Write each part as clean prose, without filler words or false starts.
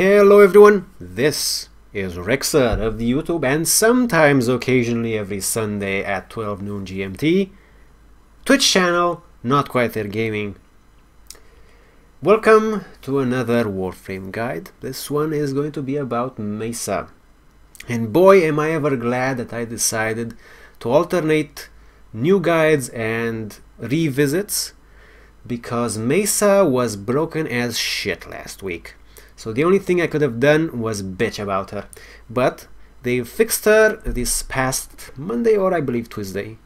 Hello everyone, this is Rexer of the YouTube and sometimes occasionally every Sunday at 12 noon GMT Twitch channel NotQuiteThereGaming. Welcome to another Warframe guide. This one is going to be about Mesa. And boy am I ever glad that I decided to alternate new guides and revisits, because Mesa was broken as shit last week. So the only thing I could have done was bitch about her. But they fixed her this past Monday, or I believe Tuesday.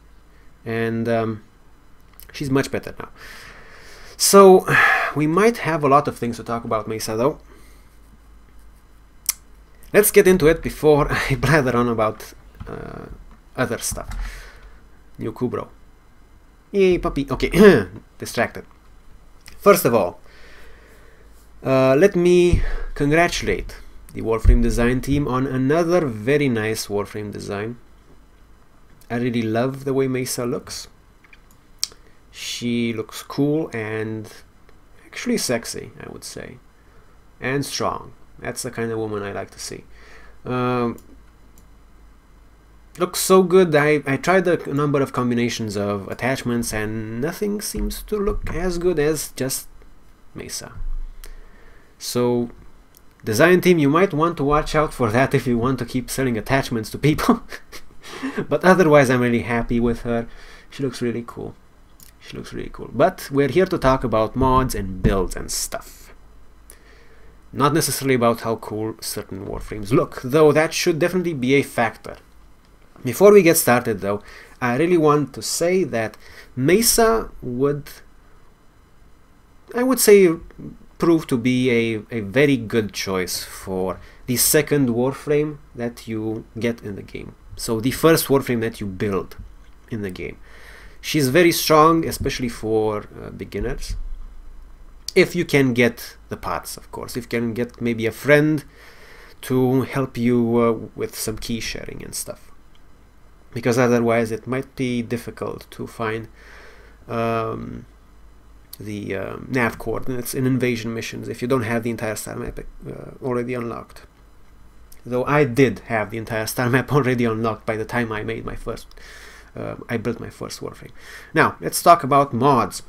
And she's much better now. So we might have a lot of things to talk about Mesa though. Let's get into it before I blather on about other stuff. New Kubro. Yay, puppy. Okay, distracted. First of all, let me congratulate the Warframe design team on another very nice Warframe design. I really love the way Mesa looks. She looks cool and actually sexy, I would say. And strong. That's the kind of woman I like to see. Looks so good. I tried a number of combinations of attachments and nothing seems to look as good as just Mesa. So, design team, you might want to watch out for that if you want to keep selling attachments to people. But otherwise, I'm really happy with her. She looks really cool. She looks really cool. But we're here to talk about mods and builds and stuff. Not necessarily about how cool certain Warframes look, though that should definitely be a factor. Before we get started, though, I really want to say that Mesa would, I would say, prove to be a very good choice for the second Warframe that you get in the game. So the first Warframe that you build in the game. She's very strong, especially for beginners. If you can get the parts, of course. If you can get maybe a friend to help you with some key sharing and stuff. Because otherwise it might be difficult to find the nav coordinates in invasion missions if you don't have the entire star map already unlocked. Though I did have the entire star map already unlocked by the time I made my first I built my first Warframe. Now let's talk about mods.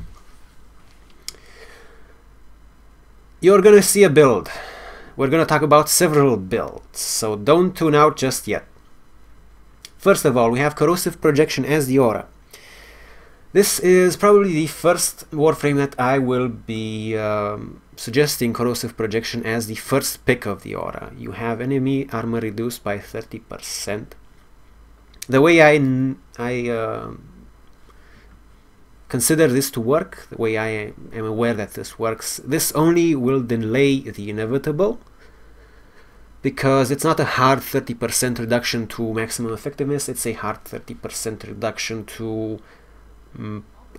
You're gonna see a build. We're gonna talk about several builds, so don't tune out just yet. First of all, we have corrosive projection as the aura. This is probably the first Warframe that I will be suggesting corrosive projection as the first pick of the aura. You have enemy armor reduced by 30%. The way I consider this to work, the way I am aware that this works, this only will delay the inevitable, because it's not a hard 30% reduction to maximum effectiveness, it's a hard 30% reduction to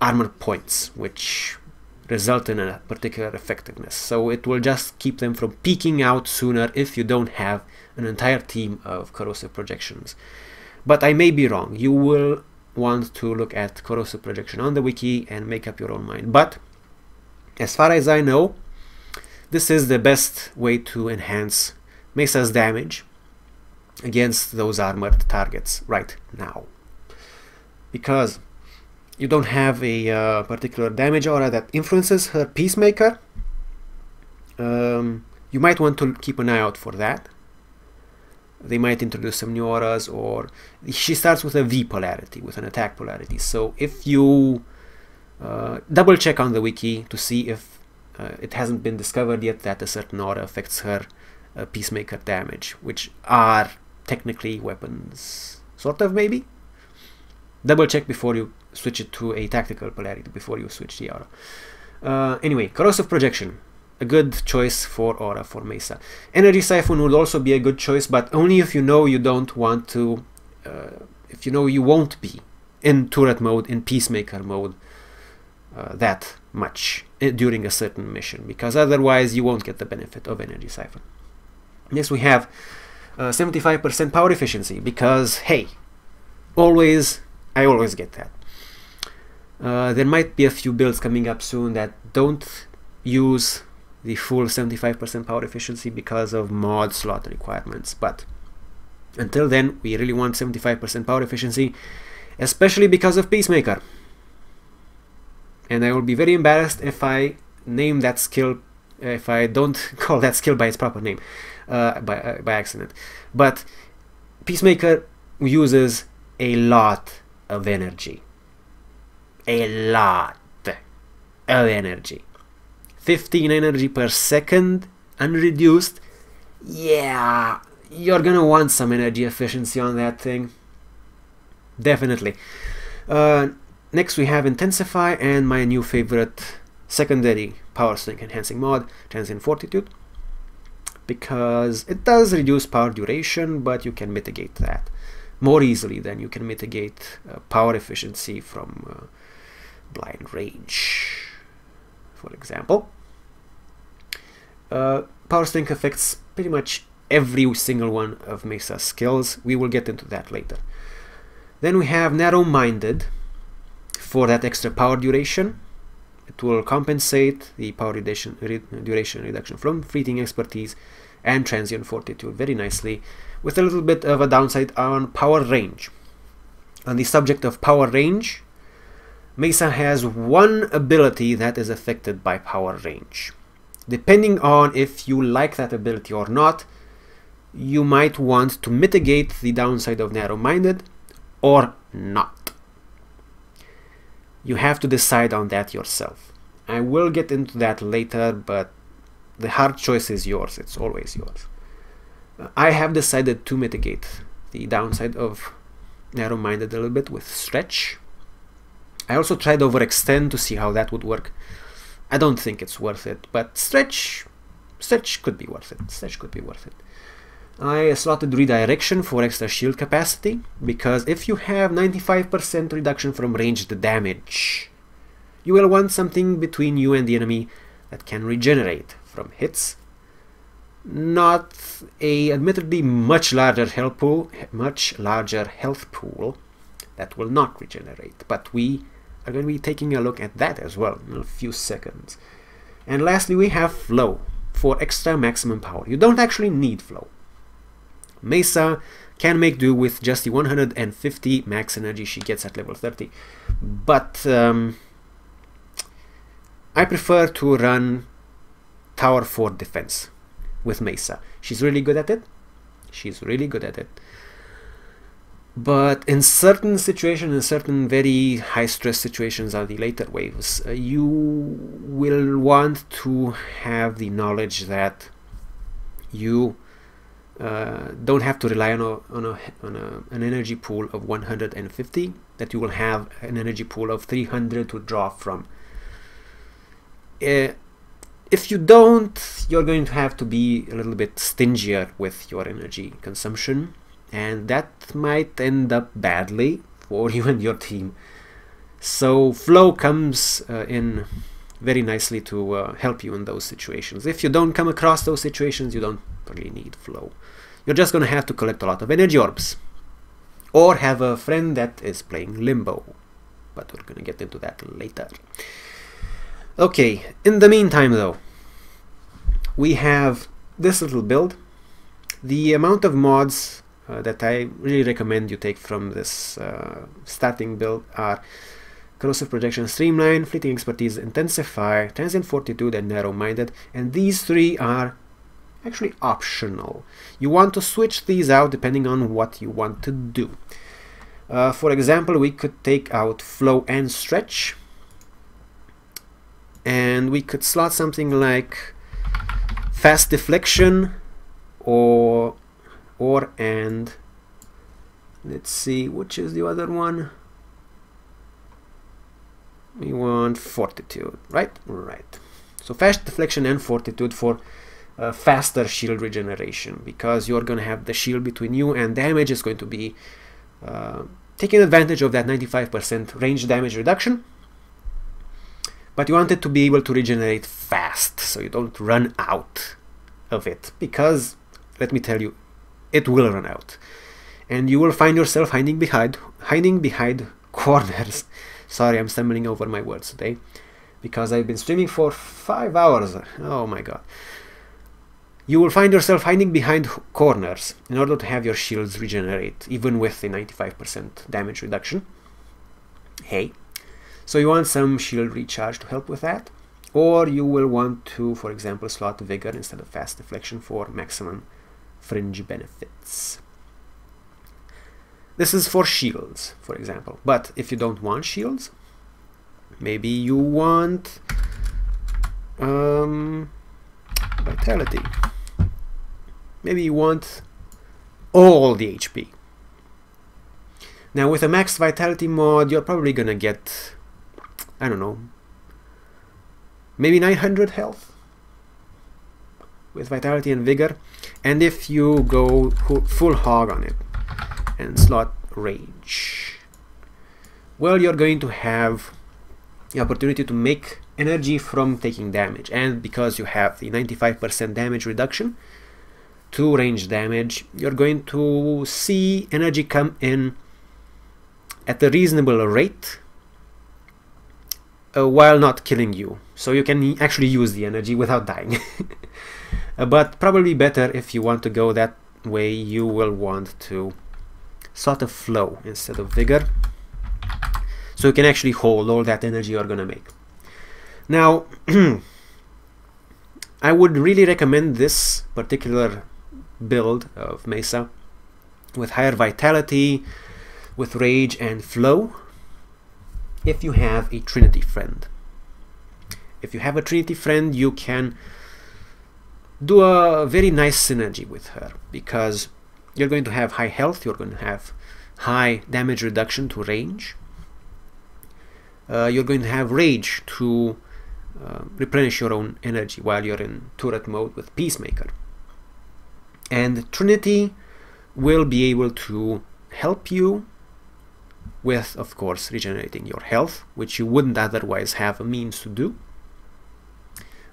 armor points, which result in a particular effectiveness. So it will just keep them from peaking out sooner if you don't have an entire team of corrosive projections. But I may be wrong. You will want to look at corrosive projection on the wiki and make up your own mind. But as far as I know, this is the best way to enhance Mesa's damage against those armored targets right now. Because you don't have a particular damage aura that influences her Peacemaker. You might want to keep an eye out for that. They might introduce some new auras, or she starts with a V polarity, with an attack polarity. So if you double check on the wiki to see if it hasn't been discovered yet that a certain aura affects her Peacemaker damage, which are technically weapons, sort of, maybe. Double check before you switch it to a tactical polarity, before you switch the aura. Anyway, corrosive projection, a good choice for aura for Mesa. Energy siphon would also be a good choice, but only if you know you don't want to, if you know you won't be in turret mode, in Peacemaker mode that much during a certain mission, because otherwise you won't get the benefit of energy siphon. Next we have 75% power efficiency, because hey, I always get that. There might be a few builds coming up soon that don't use the full 75% power efficiency because of mod slot requirements. But until then, we really want 75% power efficiency, especially because of Peacemaker. And I will be very embarrassed if I name that skill, if I don't call that skill by its proper name by accident. But Peacemaker uses a lot of energy. A lot of energy. 15 energy per second unreduced. Yeah, you're gonna want some energy efficiency on that thing. Definitely. Next we have Intensify and my new favorite secondary power strength enhancing mod, Transient Fortitude, because it does reduce power duration, but you can mitigate that more easily than you can mitigate power efficiency from blind range, for example. Power strength affects pretty much every single one of Mesa's skills. We will get into that later. Then we have Narrow-Minded for that extra power duration. It will compensate the power duration reduction from Fleeting Expertise and Transient Fortitude very nicely, with a little bit of a downside on power range. On the subject of power range, Mesa has one ability that is affected by power range. Depending on if you like that ability or not, you might want to mitigate the downside of Narrow-Minded or not. You have to decide on that yourself. I will get into that later, but the hard choice is yours. It's always yours. I have decided to mitigate the downside of Narrow-Minded a little bit with Stretch. I also tried Overextend to see how that would work. I don't think it's worth it, but Stretch could be worth it. Stretch could be worth it. I slotted Redirection for extra shield capacity, because if you have 95% reduction from ranged damage, you will want something between you and the enemy that can regenerate from hits. Not a admittedly much larger health pool that will not regenerate, but we are going to be taking a look at that as well in a few seconds. And lastly, we have Flow for extra maximum power. You don't actually need Flow. Mesa can make do with just the 150 max energy she gets at level 30, but I prefer to run Tower 4 defense with Mesa. She's really good at it. She's really good at it. But in certain situations, in certain very high stress situations on the later waves, you will want to have the knowledge that you don't have to rely on an energy pool of 150, that you will have an energy pool of 300 to draw from. If you don't, you're going to have to be a little bit stingier with your energy consumption, and that might end up badly for you and your team. So Flow comes in very nicely to help you in those situations. If you don't come across those situations, you don't really need Flow. You're just going to have to collect a lot of energy orbs, or have a friend that is playing Limbo, but we're going to get into that later. Okay, in the meantime though, we have this little build. The amount of mods that I really recommend you take from this starting build are Corrosive Projection, Streamline, Fleeting Expertise, Intensify, Transient Fortitude, and Narrow-Minded, and these three are actually optional. You want to switch these out depending on what you want to do. For example, we could take out Flow and Stretch, and we could slot something like Fast Deflection and let's see, which is the other one? We want Fortitude, right? Right. So Fast Deflection and Fortitude for faster shield regeneration, because you're going to have the shield between you and damage is going to be taking advantage of that 95% range damage reduction. But you want it to be able to regenerate fast, so you don't run out of it, because let me tell you, it will run out, and you will find yourself hiding behind corners. Sorry, I'm stumbling over my words today. because I've been streaming for 5 hours. Oh my god. You will find yourself hiding behind corners in order to have your shields regenerate, even with a 95% damage reduction. Hey, so you want some shield recharge to help with that, or you will want to, for example, slot Vigor instead of Fast Deflection for maximum fringe benefits. This is for shields, for example, but if you don't want shields, maybe you want vitality. Maybe you want all the HP. Now with a max vitality mod, you're probably gonna get, I don't know, maybe 900 health with vitality and vigor. And if you go full hog on it and slot rage, well, you're going to have the opportunity to make energy from taking damage. And because you have the 95% damage reduction to range damage, you're going to see energy come in at a reasonable rate while not killing you. So you can actually use the energy without dying. But probably better if you want to go that way, you will want to sort of flow instead of vigor, so you can actually hold all that energy you're gonna make. Now I would really recommend this particular build of Mesa with higher vitality, with rage and flow, if you have a Trinity friend. If you have a Trinity friend, you can do a very nice synergy with her, because you're going to have high health, you're going to have high damage reduction to range, you're going to have rage to replenish your own energy while you're in turret mode with Peacemaker. And Trinity will be able to help you with, of course, regenerating your health, which you wouldn't otherwise have a means to do.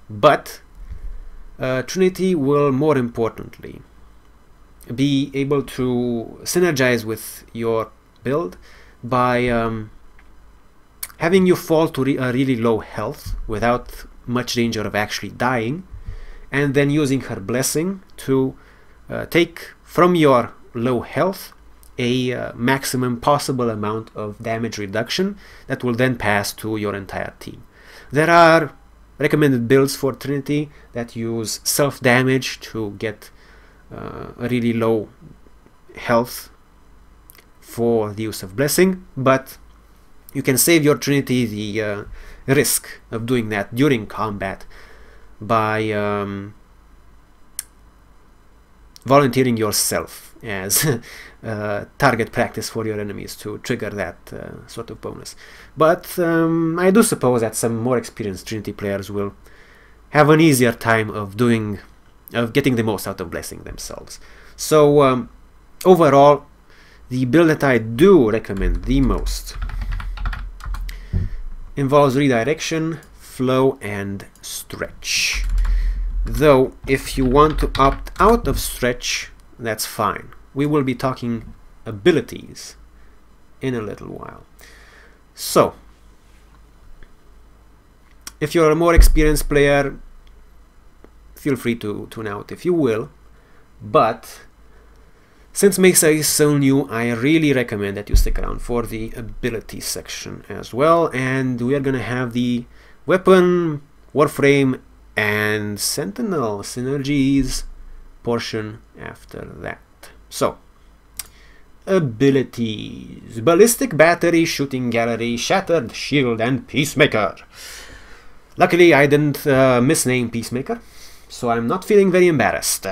But Trinity will, more importantly, be able to synergize with your build by having you fall to a really low health without much danger of actually dying, and then using her blessing to take from your low health a maximum possible amount of damage reduction that will then pass to your entire team. There are recommended builds for Trinity that use self-damage to get a really low health for the use of blessing, but you can save your Trinity the risk of doing that during combat by volunteering yourself as target practice for your enemies to trigger that sort of bonus. But I do suppose that some more experienced Trinity players will have an easier time of getting the most out of blessing themselves. So overall, the build that I do recommend the most involves redirection, flow, and stretch. Though if you want to opt out of stretch, that's fine. We will be talking abilities in a little while. So if you're a more experienced player, feel free to tune out if you will, but since Mesa is so new, I really recommend that you stick around for the ability section as well, and we are gonna have the weapon, warframe, and sentinel synergies portion after that. So, abilities: ballistic battery, shooting gallery, shattered shield, and Peacemaker. Luckily I didn't misname Peacemaker, so I'm not feeling very embarrassed.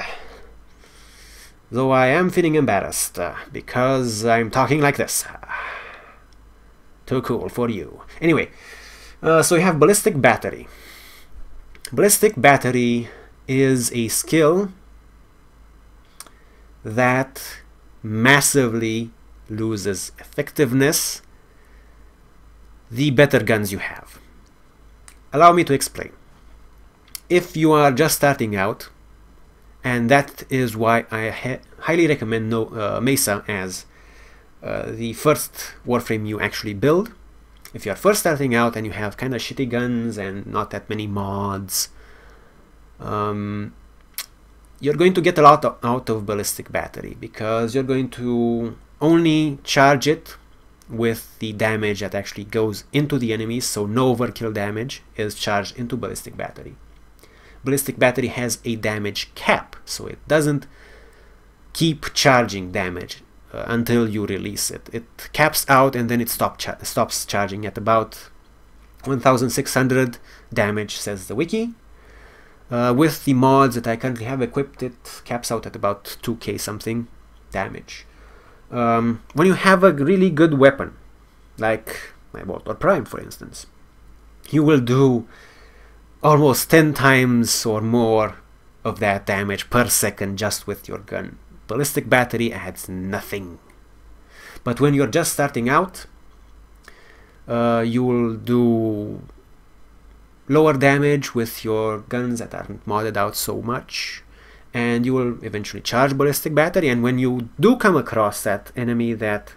Though I am feeling embarrassed because I'm talking like this. Too cool for you. Anyway, so you have ballistic battery. Ballistic battery is a skill that massively loses effectiveness the better guns you have. Allow me to explain. If you are just starting out, and that is why I highly recommend Mesa as the first Warframe you actually build, If you're first starting out and you have kind of shitty guns and not that many mods, you're going to get a lot out of ballistic battery, because you're going to only charge it with the damage that actually goes into the enemies, so no overkill damage is charged into ballistic battery. Ballistic battery has a damage cap, so it doesn't keep charging damage until you release it. It caps out and then it stops charging at about 1600 damage, says the wiki. With the mods that I currently have equipped, it caps out at about 2k something damage. When you have a really good weapon, like my Warframe Prime for instance, you will do almost 10 times or more of that damage per second just with your gun. Ballistic battery adds nothing. But when you're just starting out, you will do lower damage with your guns that aren't modded out so much, and you will eventually charge ballistic battery. And when you do come across that enemy that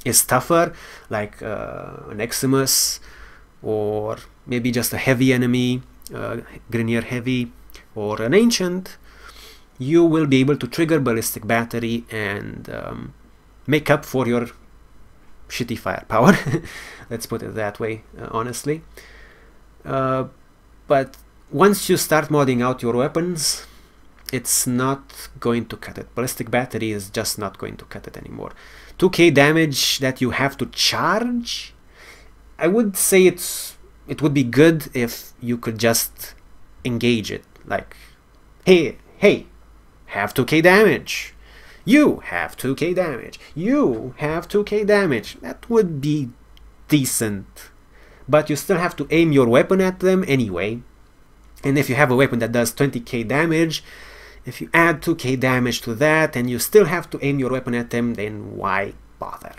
is tougher, like an Eximus, or maybe just a heavy enemy, Grenier Heavy, or an Ancient, you will be able to trigger ballistic battery and make up for your shitty firepower. Let's put it that way, honestly. But once you start modding out your weapons, it's not going to cut it. Ballistic battery is just not going to cut it anymore. 2k damage that you have to charge, I would say it would be good if you could just engage it, like, hey, have 2k damage, you have 2k damage, you have 2k damage. That would be decent, but you still have to aim your weapon at them anyway. And if you have a weapon that does 20k damage, if you add 2k damage to that and you still have to aim your weapon at them, then why bother?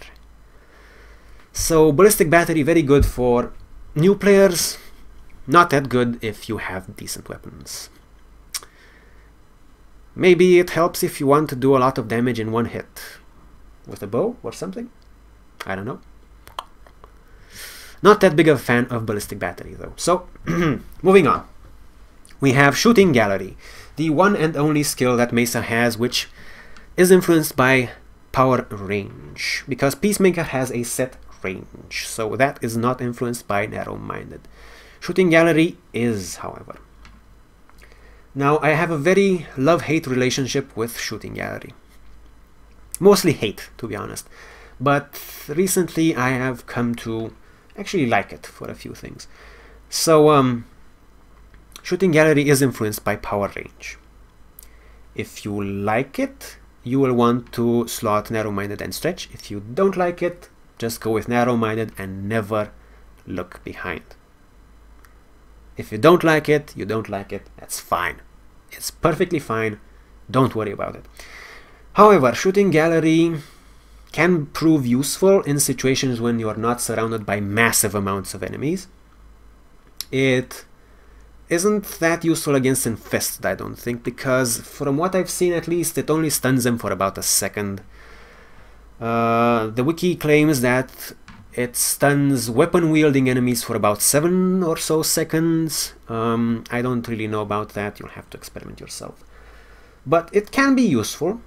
So ballistic battery, very good for new players, not that good if you have decent weapons. Maybe it helps if you want to do a lot of damage in one hit with a bow or something. I don't know. Not that big of a fan of ballistic battery though. So moving on, we have shooting gallery, the one and only skill that Mesa has, which is influenced by power range, because Peacemaker has a set range, so that is not influenced by narrow-minded. Shooting gallery is, however. Now, I have a very love-hate relationship with shooting gallery. Mostly hate, to be honest, but recently I have come to actually like it for a few things. So shooting gallery is influenced by power range. If you like it, you will want to slot narrow-minded and stretch. If you don't like it, just go with narrow-minded and never look behind. If you don't like it, you don't like it, that's fine. It's perfectly fine, don't worry about it. However, shooting gallery can prove useful in situations when you are not surrounded by massive amounts of enemies. It isn't that useful against infested, I don't think, because from what I've seen at least, it only stuns them for about a second. The wiki claims that it stuns weapon-wielding enemies for about 7 or so seconds. I don't really know about that, you'll have to experiment yourself. But it can be useful.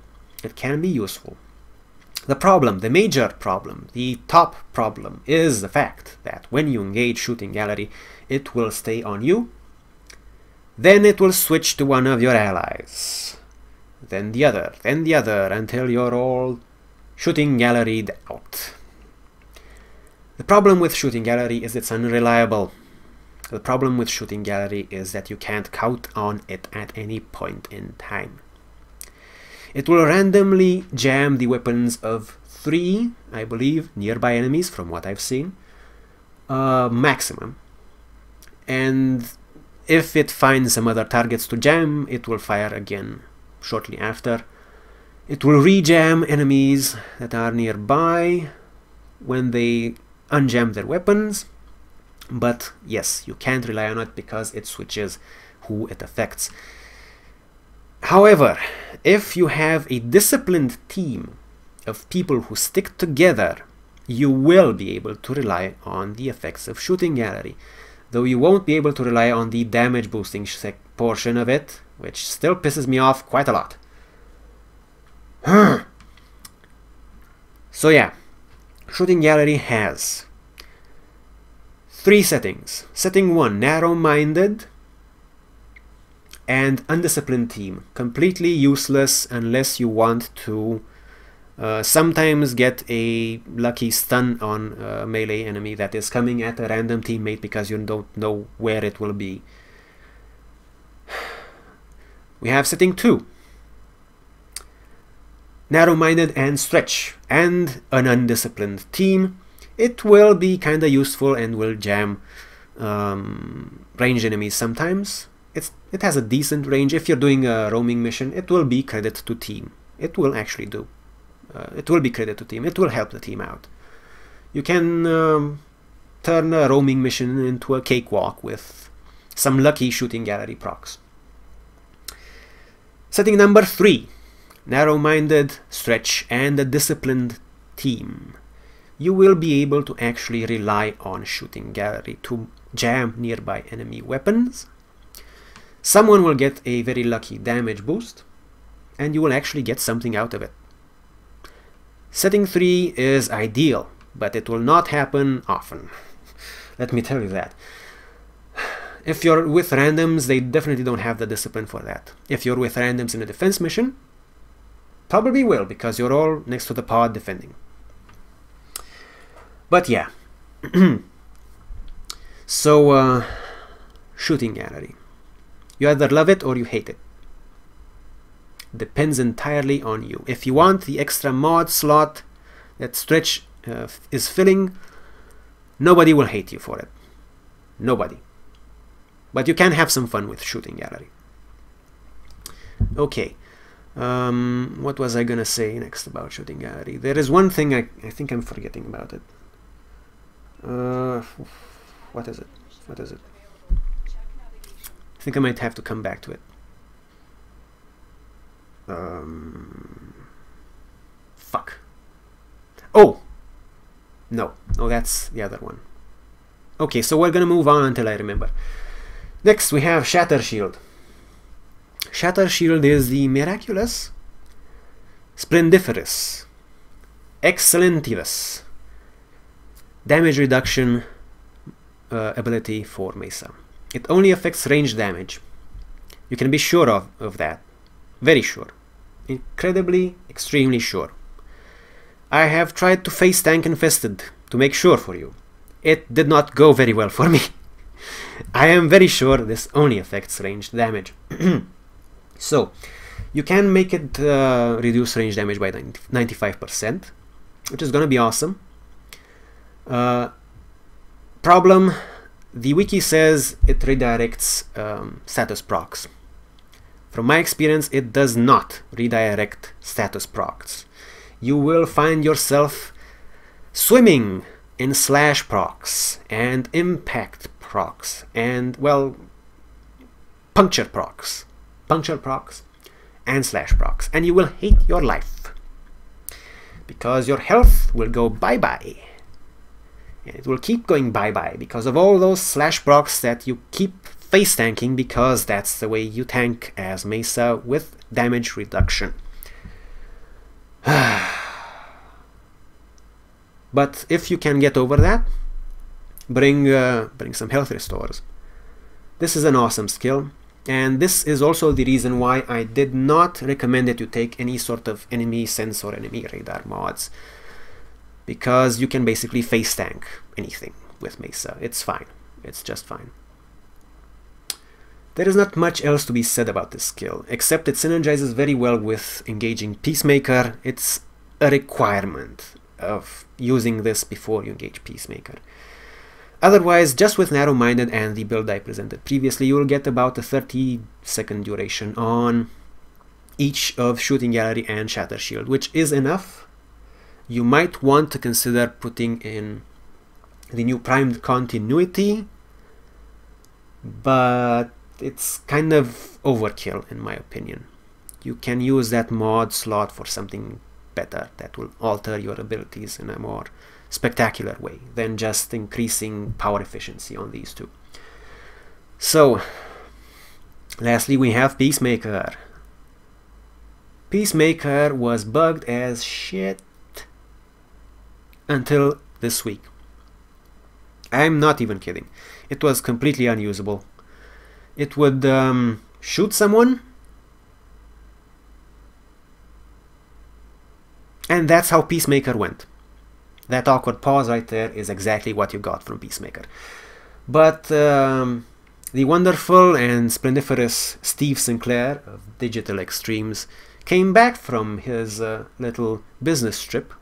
It can be useful. The problem, the major problem, the top problem is the fact that when you engage shooting gallery, it will stay on you. Then it will switch to one of your allies. Then the other, until you're all shooting galleried out. The problem with shooting gallery is it's unreliable. The problem with shooting gallery is that you can't count on it at any point in time. It will randomly jam the weapons of 3, I believe, nearby enemies from what I've seen, maximum. And if it finds some other targets to jam, it will fire again shortly after. It will re-jam enemies that are nearby when they unjam their weapons, but yes, you can't rely on it because it switches who it affects. However, if you have a disciplined team of people who stick together you will be able to rely on the effects of shooting gallery, though you won't be able to rely on the damage boosting portion of it, which still pisses me off quite a lot. So yeah, shooting gallery has 3 settings. Setting 1, narrow-minded and undisciplined team. Completely useless unless you want to sometimes get a lucky stun on a melee enemy that is coming at a random teammate because you don't know where it will be. We have setting 2, narrow-minded and stretch, and an undisciplined team. It will be kinda useful and will jam ranged enemies sometimes. It has a decent range. If you're doing a roaming mission, it will be credit to team. It will actually do. It will be credit to team. It will help the team out. You can turn a roaming mission into a cakewalk with some lucky shooting gallery procs. Setting number 3, narrow-minded, stretch, and a disciplined team. You will be able to actually rely on shooting gallery to jam nearby enemy weapons. Someone will get a very lucky damage boost, and you will actually get something out of it. Setting 3 is ideal, but it will not happen often. Let me tell you that. If you're with randoms, they definitely don't have the discipline for that. If you're with randoms in a defense mission, probably will, because you're all next to the pod defending. But yeah. So, shooting gallery. You either love it or you hate it. Depends entirely on you. If you want the extra mod slot that stretch is filling, nobody will hate you for it. Nobody. But you can have some fun with shooting gallery. Okay. What was I gonna say next about shooting gallery? There is one thing I think I'm forgetting about it. What is it? What is it? I think I might have to come back to it. Fuck. Oh! No, that's the other one. Okay, so we're gonna move on until I remember. Next we have Shatter Shield. Shatter Shield is the miraculous, splendiferous, excellentivous damage reduction ability for Mesa. It only affects range damage. You can be sure of that. Very sure. Incredibly, extremely sure. I have tried to face tank infested to make sure for you. It did not go very well for me. I am very sure this only affects ranged damage. So, you can make it reduce range damage by 95%, which is gonna be awesome. Problem, the wiki says it redirects status procs. From my experience, it does not redirect status procs. You will find yourself swimming in slash procs and impact procs and, well, puncture procs and slash procs, and you will hate your life because your health will go bye-bye, and it will keep going bye-bye because of all those slash procs that you keep face tanking, because that's the way you tank as Mesa with damage reduction. But if you can get over that, bring some health restores. This is an awesome skill, and this is also the reason why I did not recommend that you take any sort of enemy sense or enemy radar mods, because you can basically face tank anything with Mesa. It's fine. It's just fine. There is not much else to be said about this skill, except it synergizes very well with engaging Peacemaker. It's a requirement of using this before you engage Peacemaker. Otherwise, just with narrow-minded and the build I presented previously, you will get about a 30-second duration on each of Shooting Gallery and Shatter Shield, which is enough. You might want to consider putting in the new primed continuity, but it's kind of overkill in my opinion. You can use that mod slot for something better that will alter your abilities in a more spectacular way than just increasing power efficiency on these two. So, lastly, we have Peacemaker. Peacemaker was bugged as shit until this week. I'm not even kidding. It was completely unusable. It would shoot someone, and that's how Peacemaker went. That awkward pause right there is exactly what you got from Peacemaker. But the wonderful and splendiferous Steve Sinclair of Digital Extremes came back from his little business trip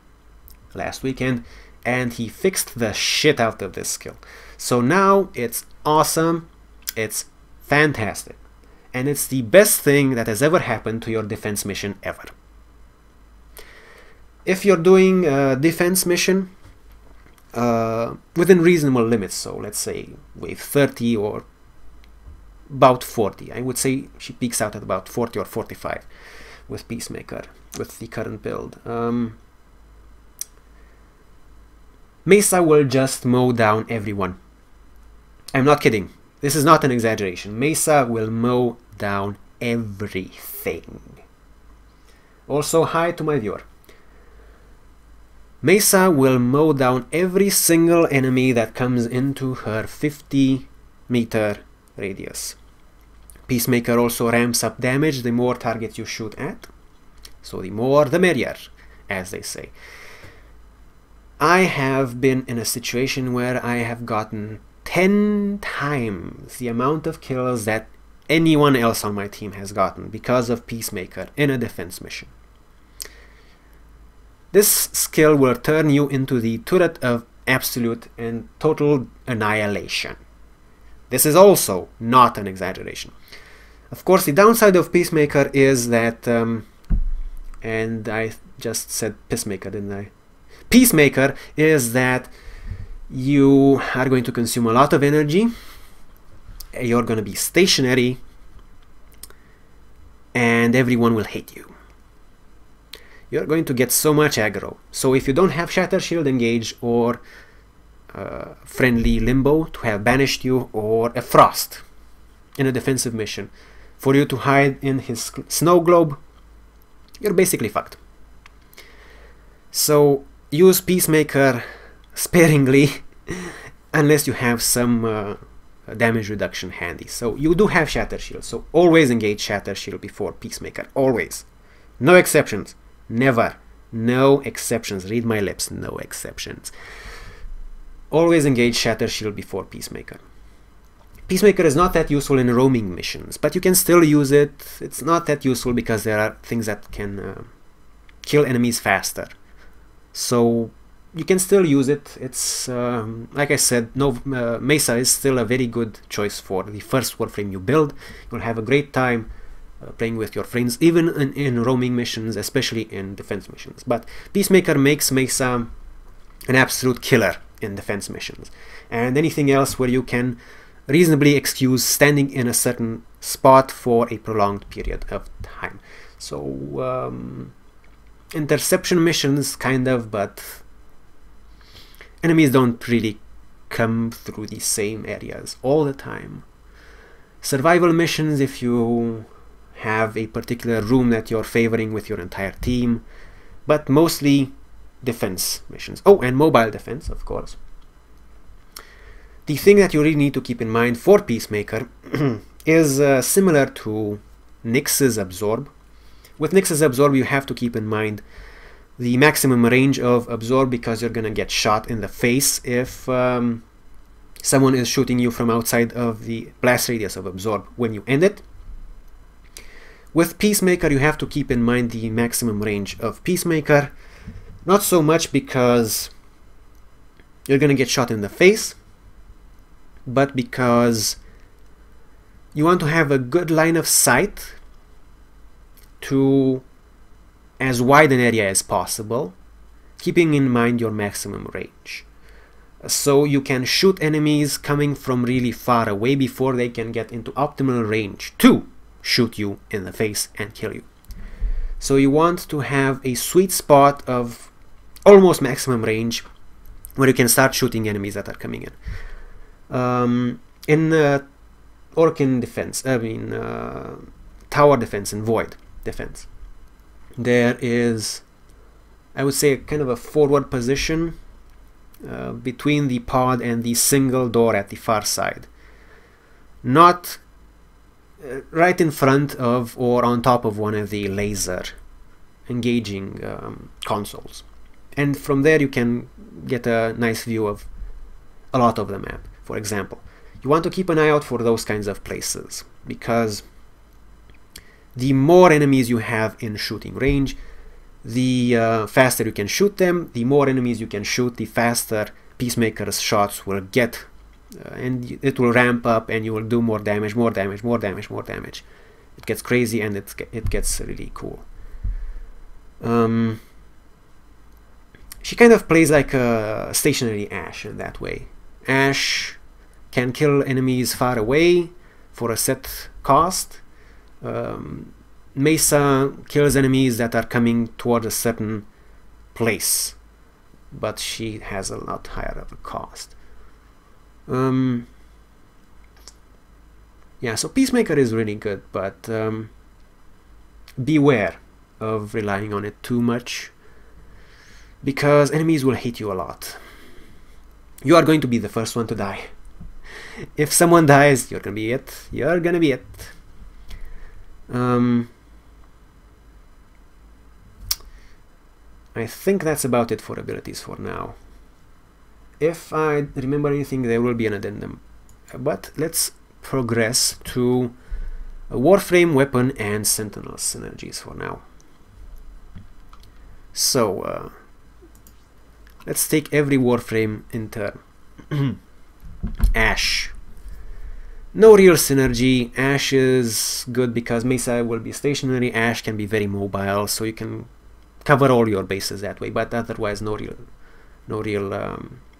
last weekend, and he fixed the shit out of this skill. So now it's awesome, it's fantastic, and it's the best thing that has ever happened to your defense mission ever. If you're doing a defense mission within reasonable limits, so let's say wave 30 or about 40, I would say she peaks out at about 40 or 45 with Peacemaker, with the current build. Mesa will just mow down everyone. I'm not kidding. This is not an exaggeration. Mesa will mow down everything. Also, hi to my viewer. Mesa will mow down every single enemy that comes into her 50-meter radius. Peacemaker also ramps up damage the more targets you shoot at. So the more the merrier, as they say. I have been in a situation where I have gotten 10 times the amount of kills that anyone else on my team has gotten because of Peacemaker in a defense mission. This skill will turn you into the turret of absolute and total annihilation. This is also not an exaggeration. Of course, the downside of Peacemaker is that, and I just said Peacemaker, didn't I? Peacemaker is that you are going to consume a lot of energy, you're going to be stationary, and everyone will hate you. You're going to get so much aggro. So if you don't have Shatter Shield engaged or friendly Limbo to have banished you, or a Frost in a defensive mission for you to hide in his snow globe, you're basically fucked. So use Peacemaker sparingly unless you have some damage reduction handy. So you do have Shatter Shield, so always engage Shatter Shield before Peacemaker. Always. No exceptions. Never. No exceptions. Read my lips. No exceptions. Always engage Shatter Shield before Peacemaker. Peacemaker is not that useful in roaming missions, but you can still use it. It's not that useful because there are things that can kill enemies faster. So you can still use it. It's like I said, Mesa is still a very good choice for the first Warframe you build. You'll have a great time playing with your friends, even in roaming missions, especially in defense missions. But Peacemaker makes Mesa an absolute killer in defense missions, and anything else where you can reasonably excuse standing in a certain spot for a prolonged period of time. So interception missions kind of, but enemies don't really come through the same areas all the time. Survival missions, if you have a particular room that you're favoring with your entire team, but mostly defense missions. Oh, and mobile defense, of course. The thing that you really need to keep in mind for Peacemaker is similar to Nyx's Absorb. With Nyx's Absorb, you have to keep in mind the maximum range of Absorb, because you're gonna get shot in the face if someone is shooting you from outside of the blast radius of Absorb when you end it. With Peacemaker, you have to keep in mind the maximum range of Peacemaker, not so much because you're gonna get shot in the face, but because you want to have a good line of sight to as wide an area as possible, keeping in mind your maximum range. So you can shoot enemies coming from really far away before they can get into optimal range to shoot you in the face and kill you. So you want to have a sweet spot of almost maximum range where you can start shooting enemies that are coming in. Orkin defense, tower defense and void defense, there is, I would say, kind of a forward position between the pod and the single door at the far side, not right in front of or on top of one of the laser engaging consoles, and from there you can get a nice view of a lot of the map. For example, you want to keep an eye out for those kinds of places, because the more enemies you have in shooting range, the faster you can shoot them. The more enemies you can shoot, the faster Peacemaker's shots will get, and it will ramp up, and you will do more damage, more damage, more damage, more damage. It gets crazy, and it gets really cool. She kind of plays like a stationary Ashe in that way. Ashe can kill enemies far away for a set cost. Mesa kills enemies that are coming toward a certain place, but she has a lot higher of a cost. Yeah, so Peacemaker is really good, but beware of relying on it too much, because enemies will hate you a lot. You are going to be the first one to die. If someone dies, you're gonna be it. You're gonna be it. I think that's about it for abilities for now. If I remember anything, there will be an addendum. But let's progress to Warframe, Weapon, and Sentinel synergies for now. So, let's take every Warframe in turn. Ashe. No real synergy. Ashe is good because Mesa will be stationary. Ashe can be very mobile, so you can cover all your bases that way, but otherwise no real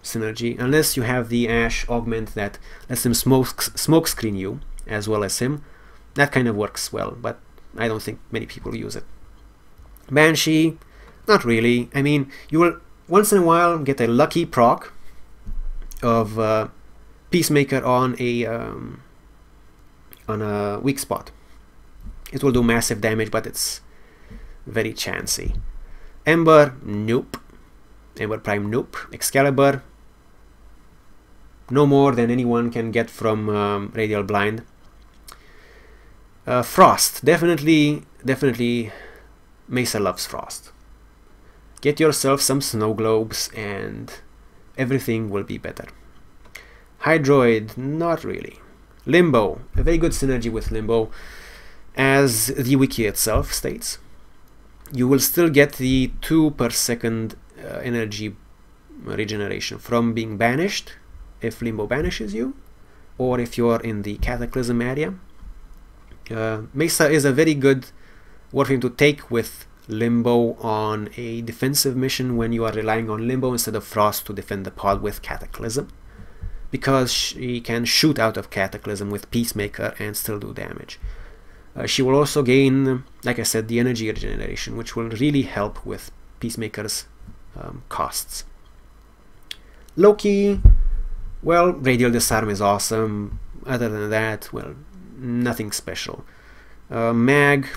synergy, unless you have the Ashe augment that lets him smoke screen you as well as him. That kind of works well, but I don't think many people use it. Banshee, not really. I mean, you will once in a while get a lucky proc of Peacemaker on a weak spot. It will do massive damage, but it's very chancy. Ember, nope. Ember Prime, nope. Excalibur, no more than anyone can get from Radial Blind. Frost, definitely Mesa loves Frost. Get yourself some snow globes and everything will be better. Hydroid, not really. Limbo, a very good synergy with Limbo. As the wiki itself states, you will still get the 2 per second energy regeneration from being banished, if Limbo banishes you, or if you are in the Cataclysm area. Mesa is a very good Warframe to take with Limbo on a defensive mission when you are relying on Limbo instead of Frost to defend the pod with Cataclysm, because she can shoot out of Cataclysm with Peacemaker and still do damage. She will also gain, like I said, the energy regeneration, which will really help with Peacemaker's costs. Loki, well, Radial Disarm is awesome. Other than that, well, nothing special. Mag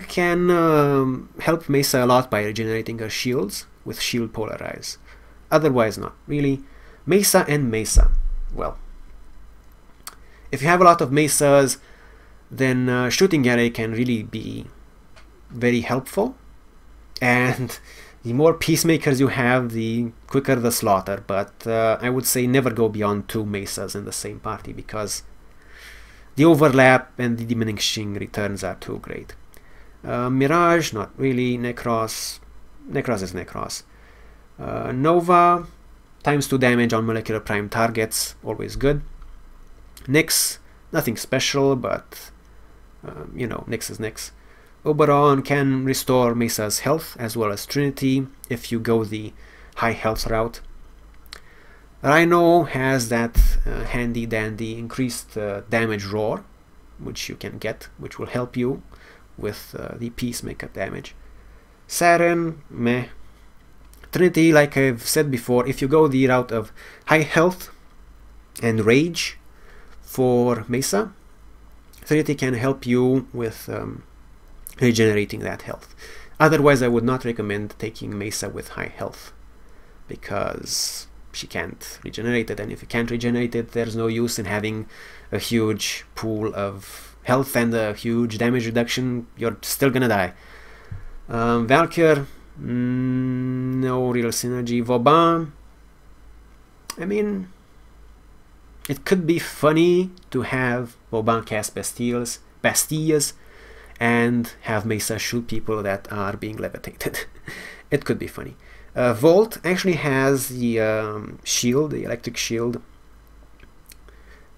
can help Mesa a lot by regenerating her shields with Shield Polarize. Otherwise, not really. Mesa and Mesa. Well, if you have a lot of Mesas, then Shooting Array can really be very helpful. And the more Peacemakers you have, the quicker the slaughter. But I would say never go beyond 2 Mesas in the same party, because the overlap and the diminishing returns are too great. Mirage, not really. Necros is Necros. Nova, ×2 damage on molecular prime targets, always good. Nyx, nothing special, but you know, Nyx is Nyx. Oberon can restore Mesa's health as well as Trinity if you go the high health route. Rhino has that handy dandy increased damage roar, which you can get, which will help you with the Peacemaker damage. Saren, meh. Trinity, like I've said before, if you go the route of high health and rage for Mesa, Trinity can help you with regenerating that health. Otherwise, I would not recommend taking Mesa with high health, because she can't regenerate it, and if you can't regenerate it, there's no use in having a huge pool of health and a huge damage reduction. You're still gonna die. Valkyr, no real synergy. Vauban, I mean, it could be funny to have Vauban cast Bastilles and have Mesa shoot people that are being levitated. It could be funny. Volt actually has the shield, the electric shield,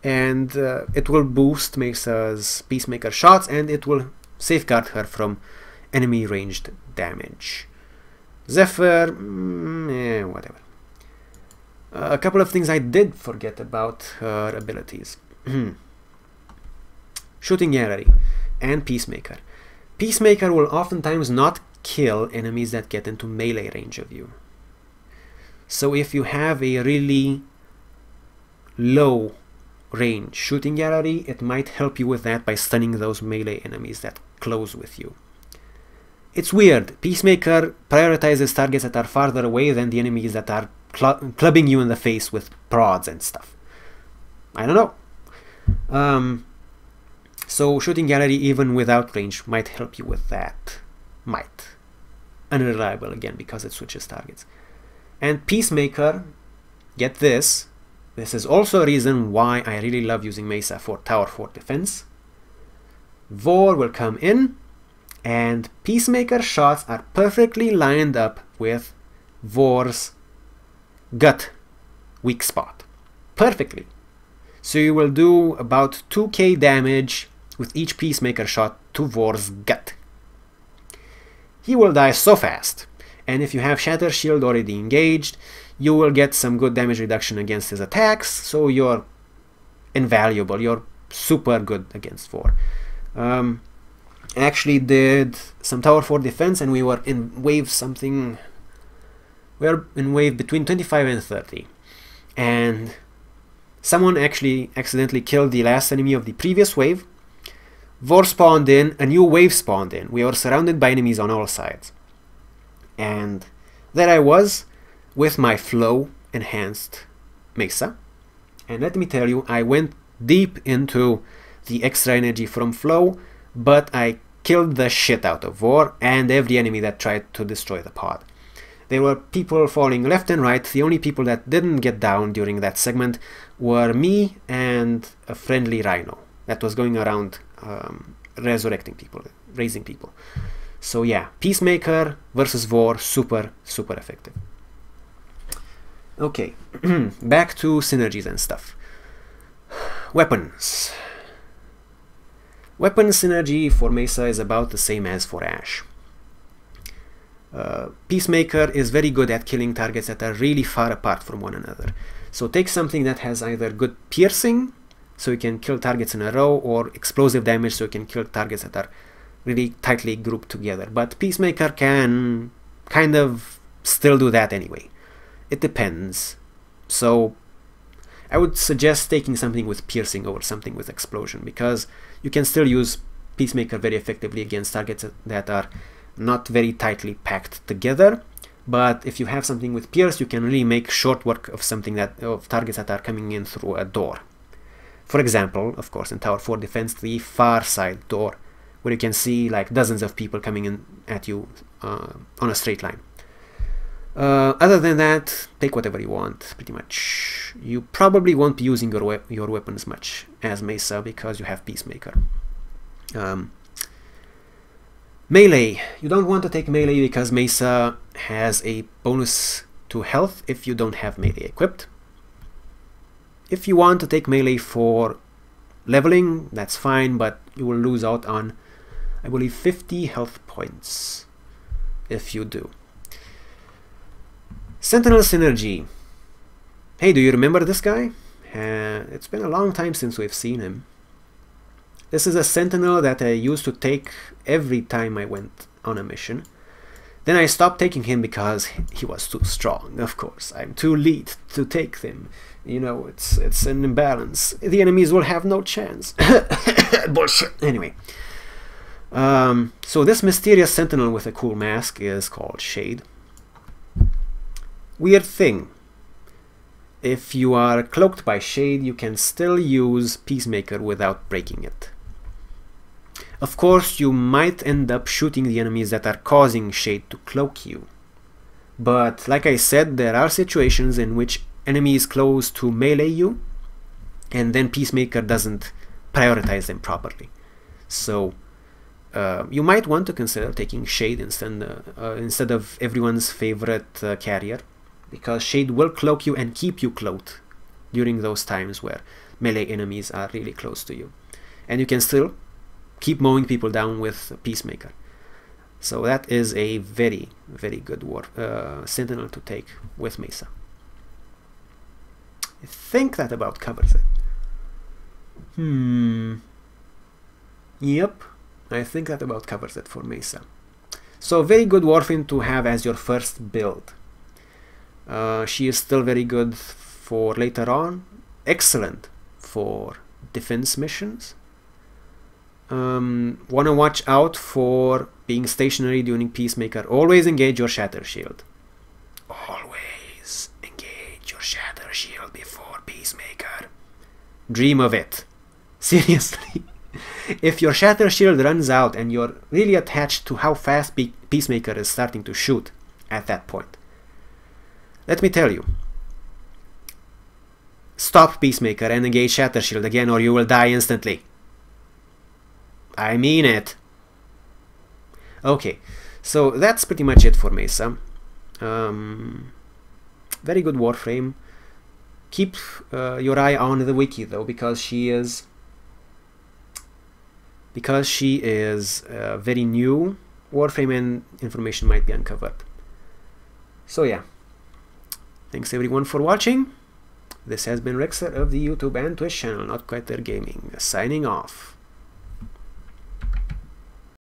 and it will boost Mesa's Peacemaker shots, and it will safeguard her from enemy ranged damage. Zephyr, whatever. A couple of things I did forget about her abilities. Shooting Gallery and Peacemaker. Peacemaker will oftentimes not kill enemies that get into melee range of you. So if you have a really low range shooting gallery, it might help you with that by stunning those melee enemies that close with you. It's weird. Peacemaker prioritizes targets that are farther away than the enemies that are clubbing you in the face with prods and stuff. I don't know. So shooting gallery even without range might help you with that. Might. Unreliable again because it switches targets. And Peacemaker, get this, this is also a reason why I really love using Mesa for Tower Fort defense. Vor will come in, and Peacemaker shots are perfectly lined up with Vor's gut weak spot. Perfectly. So you will do about 2k damage with each Peacemaker shot to Vor's gut. He will die so fast, and if you have Shatter Shield already engaged, you will get some good damage reduction against his attacks, so you're invaluable, you're super good against Vor. Actually did some Tower 4 defense, and we were in wave something, we were in wave between 25 and 30, and someone actually accidentally killed the last enemy of the previous wave. Vor spawned in, a new wave spawned in. We were surrounded by enemies on all sides. And there I was with my flow enhanced Mesa. And let me tell you, I went deep into the extra energy from flow, but I killed the shit out of Vor and every enemy that tried to destroy the pod. There were people falling left and right. The only people that didn't get down during that segment were me and a friendly rhino that was going around resurrecting people, raising people. So yeah, Peacemaker versus Vor, super effective. Okay, back to synergies and stuff. Weapons. Weapon synergy for Mesa is about the same as for Ash. Peacemaker is very good at killing targets that are really far apart from one another. So take something that has either good piercing, so you can kill targets in a row, or explosive damage, so you can kill targets that are really tightly grouped together. But Peacemaker can kind of still do that anyway. It depends. So I would suggest taking something with piercing over something with explosion, because you can still use Peacemaker very effectively against targets that are not very tightly packed together. But if you have something with pierce, you can really make short work of something that of targets that are coming in through a door. For example, of course, in Tower 4 defense, the far side door, where you can see like dozens of people coming in at you on a straight line. Other than that, take whatever you want, pretty much. You probably won't be using your weapons much as Mesa because you have Peacemaker. Melee. You don't want to take melee because Mesa has a bonus to health if you don't have melee equipped. If you want to take melee for leveling, that's fine, but you will lose out on, I believe, 50 health points if you do. Sentinel Synergy. Hey, do you remember this guy? It's been a long time since we've seen him. This is a sentinel that I used to take every time I went on a mission. Then I stopped taking him because he was too strong, of course. I'm too lead to take him. You know, it's an imbalance. The enemies will have no chance. Bullshit. Anyway. So this mysterious sentinel with a cool mask is called Shade. Weird thing. If you are cloaked by Shade, you can still use Peacemaker without breaking it. Of course, you might end up shooting the enemies that are causing Shade to cloak you. But like I said, there are situations in which enemies close to melee you, and then Peacemaker doesn't prioritize them properly. So you might want to consider taking Shade instead of everyone's favorite carrier, because Shade will cloak you and keep you cloaked during those times where melee enemies are really close to you. And you can still keep mowing people down with Peacemaker. So that is a very, very good sentinel to take with Mesa. I think that about covers it. Yep, I think that about covers it for Mesa. So very good Warframe to have as your first build. She is still very good for later on. Excellent for defense missions. Want to watch out for being stationary during Peacemaker. Always engage your Shatter Shield. Always engage your Shatter Shield before Peacemaker. Dream of it. Seriously. If your Shatter Shield runs out and you're really attached to how fast Peacemaker is starting to shoot at that point, let me tell you, stop Peacemaker and engage Shatter Shield again, or you will die instantly. I mean it. Okay, so that's pretty much it for Mesa. Very good Warframe. Keep your eye on the wiki though, because she is very new Warframe and information might be uncovered. So yeah, thanks everyone for watching. This has been Rexer of the YouTube and Twitch channel NotQuiteThereGaming, signing off.